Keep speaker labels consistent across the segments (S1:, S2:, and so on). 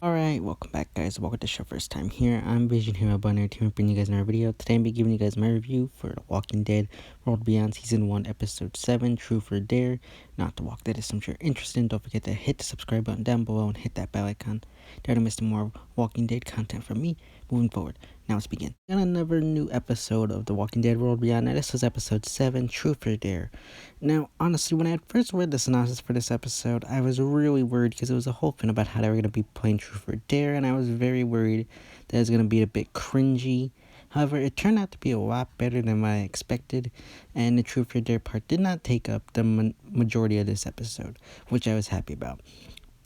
S1: Alright, welcome back guys. Welcome to the show first time here. I'm Vision Hero Bunner to bring you guys another video. Today I'm be giving you guys my review for The Walking Dead World Beyond Season 1 Episode 7, Truth or Dare. Not to walk that is something you're interested in. Don't forget to hit the subscribe button down below and hit that bell icon. There to miss more Walking Dead content from me moving forward. Now let's begin. Got another new episode of The Walking Dead World Beyond. Now this was episode 7, Truth or Dare. Now, honestly, when I first read the synopsis for this episode, I was really worried because it was a whole thing about how they were going to be playing Truth or Dare, and I was very worried that it was going to be a bit cringy. However, it turned out to be a lot better than what I expected, and the Truth or Dare part did not take up the majority of this episode, which I was happy about.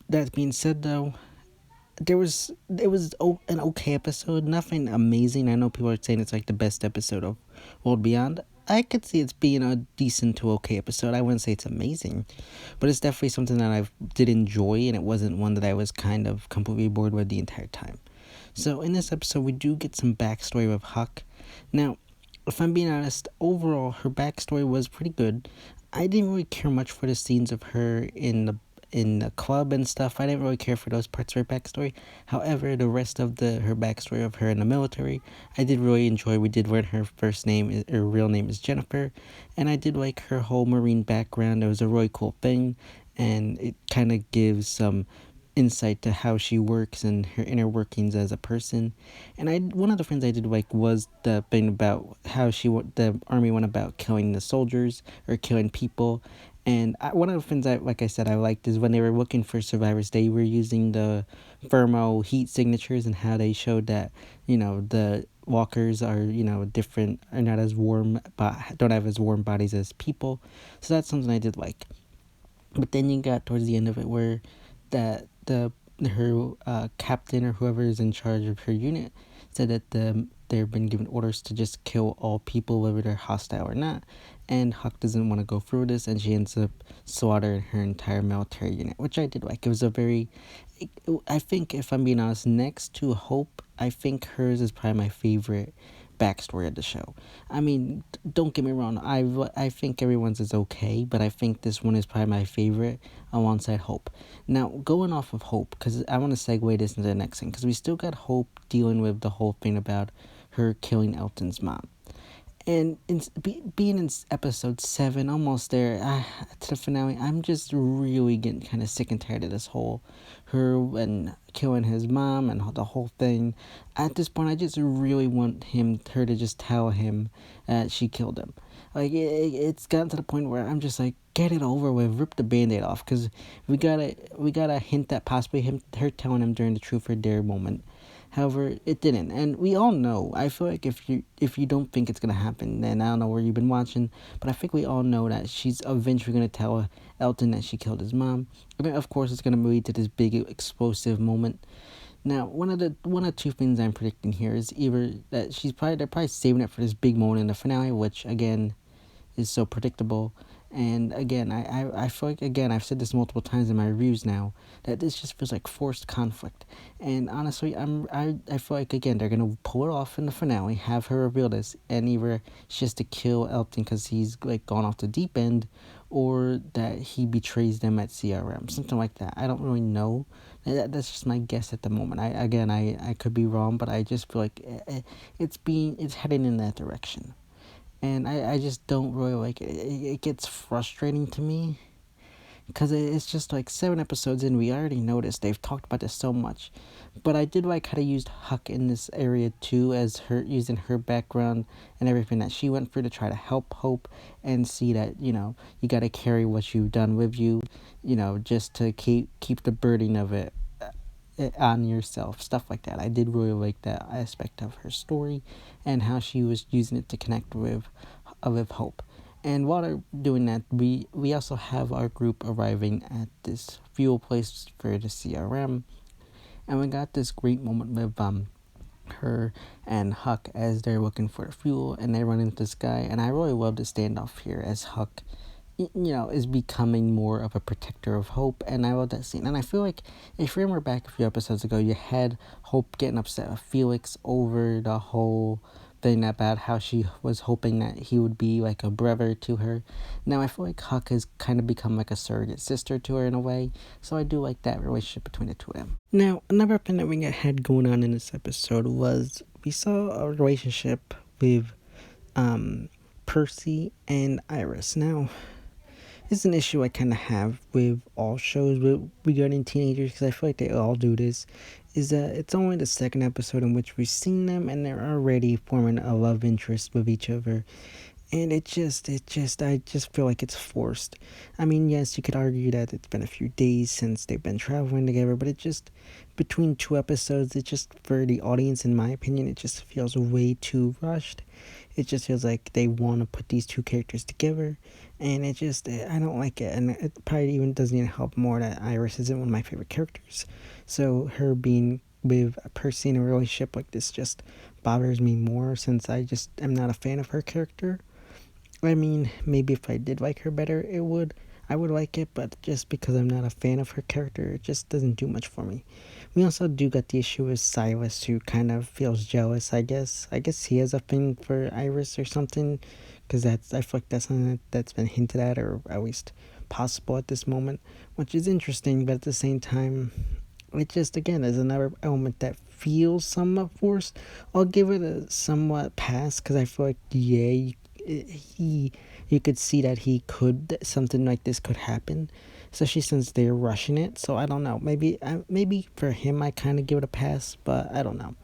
S1: That being said, though, it was an okay episode, nothing amazing. I know people are saying it's like the best episode of World Beyond. I could see it's being a decent to okay episode. I wouldn't say it's amazing, but it's definitely something that I did enjoy, and it wasn't one that I was kind of completely bored with the entire time. So in this episode, we do get some backstory with Huck. Now, if I'm being honest, overall her backstory was pretty good. I didn't really care much for the scenes of her in the club and stuff. I didn't really care for those parts of her backstory. However, the rest of her backstory of her in the military, I did really enjoy. We did learn her her real name is Jennifer, and I did like her whole Marine background. It was a really cool thing, and it kind of gives some insight to how she works and her inner workings as a person. And one of the things I did like was the thing about how the army went about killing the soldiers or killing people. And one of the things like I said, I liked is when they were looking for survivors, they were using the thermal heat signatures and how they showed that, the walkers are, different, are not as warm, but don't have as warm bodies as people. So that's something I did like. But then you got towards the end of it where her captain or whoever is in charge of her unit said that they've been given orders to just kill all people, whether they're hostile or not. And Huck doesn't want to go through this, and she ends up slaughtering her entire military unit, which I did like. It was I think, if I'm being honest, next to Hope, I think hers is probably my favorite backstory of the show. I mean, don't get me wrong, I think everyone's is okay, but I think this one is probably my favorite alongside Hope. Now, going off of Hope, because I want to segue this into the next thing, because we still got Hope dealing with the whole thing about her killing Elton's mom. And being in episode 7, almost there, to the finale, I'm just really getting kind of sick and tired of this whole her and killing his mom and the whole thing. At this point, I just really want her to just tell him that she killed him. Like, it's gotten to the point where I'm just like, get it over with, rip the Band-Aid off, because we got a hint that possibly her telling him during the Truth or Dare moment. However, it didn't, and we all know. I feel like if you don't think it's gonna happen, then I don't know where you've been watching, but I think we all know that she's eventually gonna tell Elton that she killed his mom. And then, of course, it's gonna lead to this big explosive moment. Now, one of two things I'm predicting here is either that they're probably saving it for this big moment in the finale, which again is so predictable. And again, I feel like, again, I've said this multiple times in my reviews now, that this just feels like forced conflict. And honestly, I feel like, again, they're going to pull it off in the finale, have her reveal this, and either it's just to kill Elton because he's like gone off the deep end, or that he betrays them at CRM, something like that. I don't really know. That's just my guess at the moment. I could be wrong, but I just feel like it's heading in that direction. And I just don't really like it. It gets frustrating to me because it's just like 7 episodes in, we already noticed they've talked about this so much. But I did like how they used Huck in this area too, as her using her background and everything that she went through to try to help Hope and see that, you got to carry what you've done with you, just to keep the burden of it on yourself, stuff like that. I did really like that aspect of her story and how she was using it to connect with Hope. And while they're doing that, we also have our group arriving at this fuel place for the CRM, and we got this great moment with her and Huck as they're looking for the fuel, and they run into this guy, and I really love the standoff here as Huck is becoming more of a protector of Hope, and I love that scene. And I feel like, if you remember back a few episodes ago, you had Hope getting upset with Felix over the whole thing about how she was hoping that he would be like a brother to her. Now I feel like Huck has kind of become like a surrogate sister to her in a way, so I do like that relationship between the two of them. Now another thing that we had going on in this episode was we saw a relationship with Percy and Iris. Now it's an issue I kind of have with all shows regarding teenagers, because I feel like they all do this, is that it's only the second episode in which we've seen them and they're already forming a love interest with each other. And I just feel like it's forced. I mean, yes, you could argue that it's been a few days since they've been traveling together, but it just, between two episodes, it just, for the audience, in my opinion, it just feels way too rushed. It just feels like they want to put these two characters together, and I don't like it. And it probably even doesn't even help more that Iris isn't one of my favorite characters. So her being with a person in a relationship like this just bothers me more, since I just am not a fan of her character. I mean, maybe if I did like her better, I would like it, but just because I'm not a fan of her character, it just doesn't do much for me. We also do got the issue with Silas, who kind of feels jealous, I guess. I guess he has a thing for Iris or something, because I feel like that's something that's been hinted at, or at least possible at this moment, which is interesting, but at the same time, it just, again, is another element that feels somewhat forced. I'll give it a somewhat pass, because I feel like, yeah, you could see that something like this could happen, especially since they're rushing it. So I don't know, maybe for him I kind of give it a pass, but I don't know.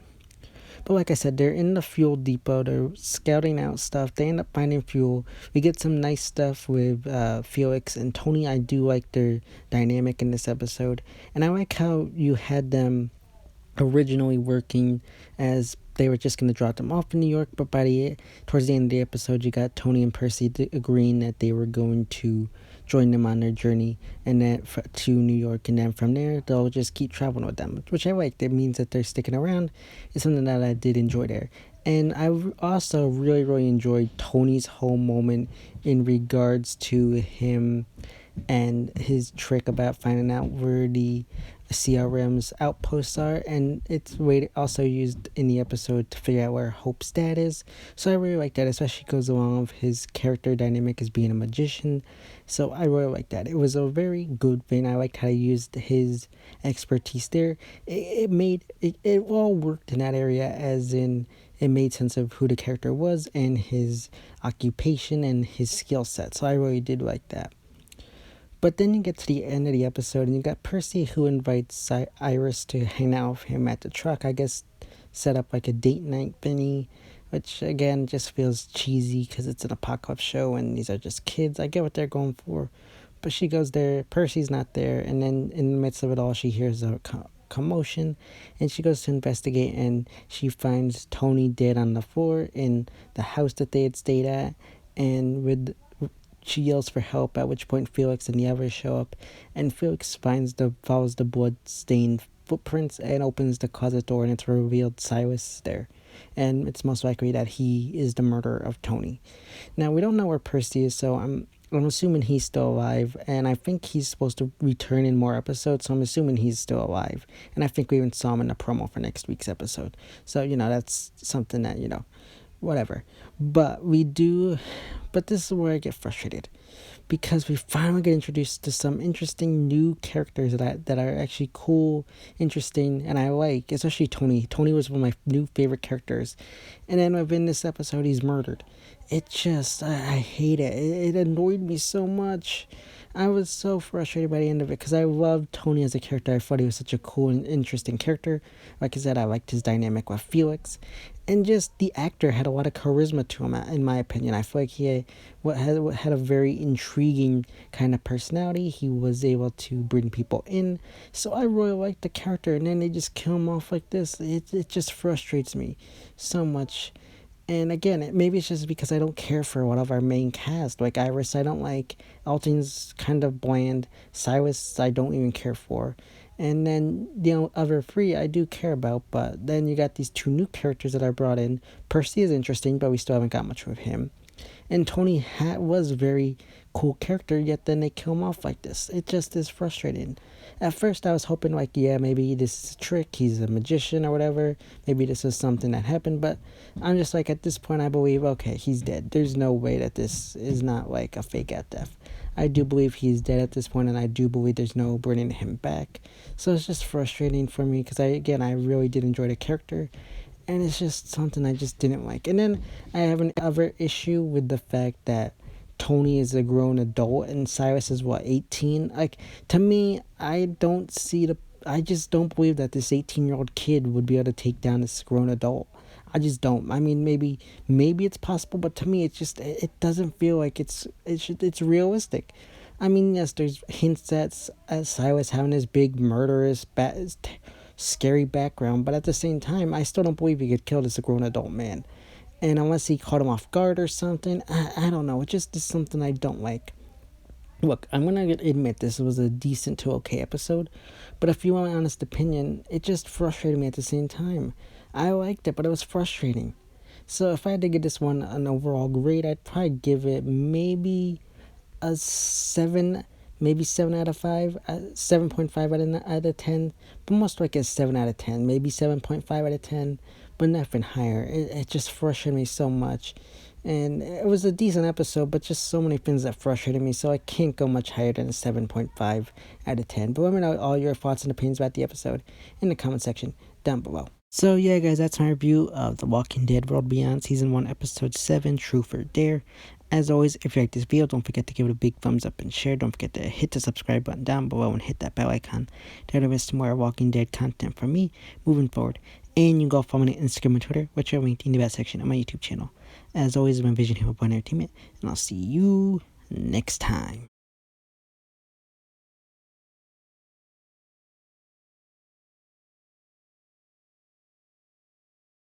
S1: But like I said, they're in the fuel depot, they're scouting out stuff, they end up finding fuel. We get some nice stuff with Felix and Tony. I do like their dynamic in this episode, and I like how you had them originally working as they were just going to drop them off in New York, but towards the end of the episode, you got Tony and Percy agreeing that they were going to join them on their journey and then to New York, and then from there they'll just keep traveling with them, which I like. That means that they're sticking around. It's something that I did enjoy there. And I also really enjoyed Tony's whole moment in regards to him and his trick about finding out where the CRM's outposts are, and it's also used in the episode to figure out where Hope's dad is. So I really like that, especially goes along with his character dynamic as being a magician. So I really like that. It was a very good thing. I liked how he used his expertise there. It all worked in that area, as in it made sense of who the character was and his occupation and his skill set. So I really did like that. But then you get to the end of the episode and you got Percy, who invites Iris to hang out with him at the truck. I guess set up like a date night thingy, which again just feels cheesy because it's an apocalypse show and these are just kids. I get what they're going for. But she goes there, Percy's not there, and then in the midst of it all, she hears a commotion, and she goes to investigate, and she finds Tony dead on the floor in the house that they had stayed at, and she yells for help, at which point Felix and the others show up, and Felix follows the blood-stained footprints and opens the closet door, and it's revealed Silas is there. And it's most likely that he is the murderer of Tony. Now, we don't know where Percy is, so I'm assuming he's still alive, and I think he's supposed to return in more episodes, so I'm assuming he's still alive. And I think we even saw him in the promo for next week's episode. So, that's something that, whatever. But this is where I get frustrated, because we finally get introduced to some interesting new characters that are actually cool, interesting, and I like, especially Tony. Tony was one of my new favorite characters, and then within this episode, he's murdered. I hate it. It annoyed me so much. I was so frustrated by the end of it, because I loved Tony as a character. I thought he was such a cool and interesting character. Like I said, I liked his dynamic with Felix. And just the actor had a lot of charisma to him, in my opinion. I feel like he had a very intriguing kind of personality. He was able to bring people in. So I really liked the character, and then they just kill him off like this. It just frustrates me so much. And again, maybe it's just because I don't care for one of our main cast. Like Iris, I don't like. Elton's kind of bland. Silas, I don't even care for. And then, other three I do care about. But then you got these two new characters that are brought in. Percy is interesting, but we still haven't got much with him. And Tony was very cool character, yet then they kill him off like this. It just is frustrating. At first I was hoping like, yeah, maybe this is a trick, he's a magician or whatever, maybe this is something that happened, but I'm just like, at this point I believe, okay, he's dead. There's no way that this is not like a fake out death. I do believe he's dead at this point, and I do believe there's no bringing him back. So it's just frustrating for me because I really did enjoy the character, and it's just something I just didn't like. And then I have another issue with the fact that Tony is a grown adult and Cyrus is what, 18? Like, to me, I just don't believe that this 18-year-old kid would be able to take down this grown adult. I just don't. I mean, maybe it's possible, but to me, it doesn't feel like it's realistic. I mean, yes, there's hints at Cyrus having this big murderous, scary background, but at the same time, I still don't believe he could kill this grown adult man. And unless he caught him off guard or something, I don't know. It just is something I don't like. Look, I'm going to admit this was a decent to okay episode, but if you want my honest opinion, it just frustrated me at the same time. I liked it, but it was frustrating. So if I had to give this one an overall grade, I'd probably give it maybe a 7, maybe 7 out of 5, 7.5 out of 10, but most likely a 7 out of 10, maybe 7.5 out of 10, but nothing higher. It just frustrated me so much. And it was a decent episode, but just so many things that frustrated me, so I can't go much higher than a 7.5 out of 10. But let me know all your thoughts and opinions about the episode in the comment section down below. So yeah, guys, that's my review of The Walking Dead World Beyond Season 1, Episode 7, Truth or Dare. As always, if you like this video, don't forget to give it a big thumbs up and share. Don't forget to hit the subscribe button down below and hit that bell icon to never miss more Walking Dead content from me moving forward. And you can go follow me on Instagram and Twitter, which are linked in the back section of my YouTube channel. As always, it's been Vision here with Entertainment, and I'll see you next time.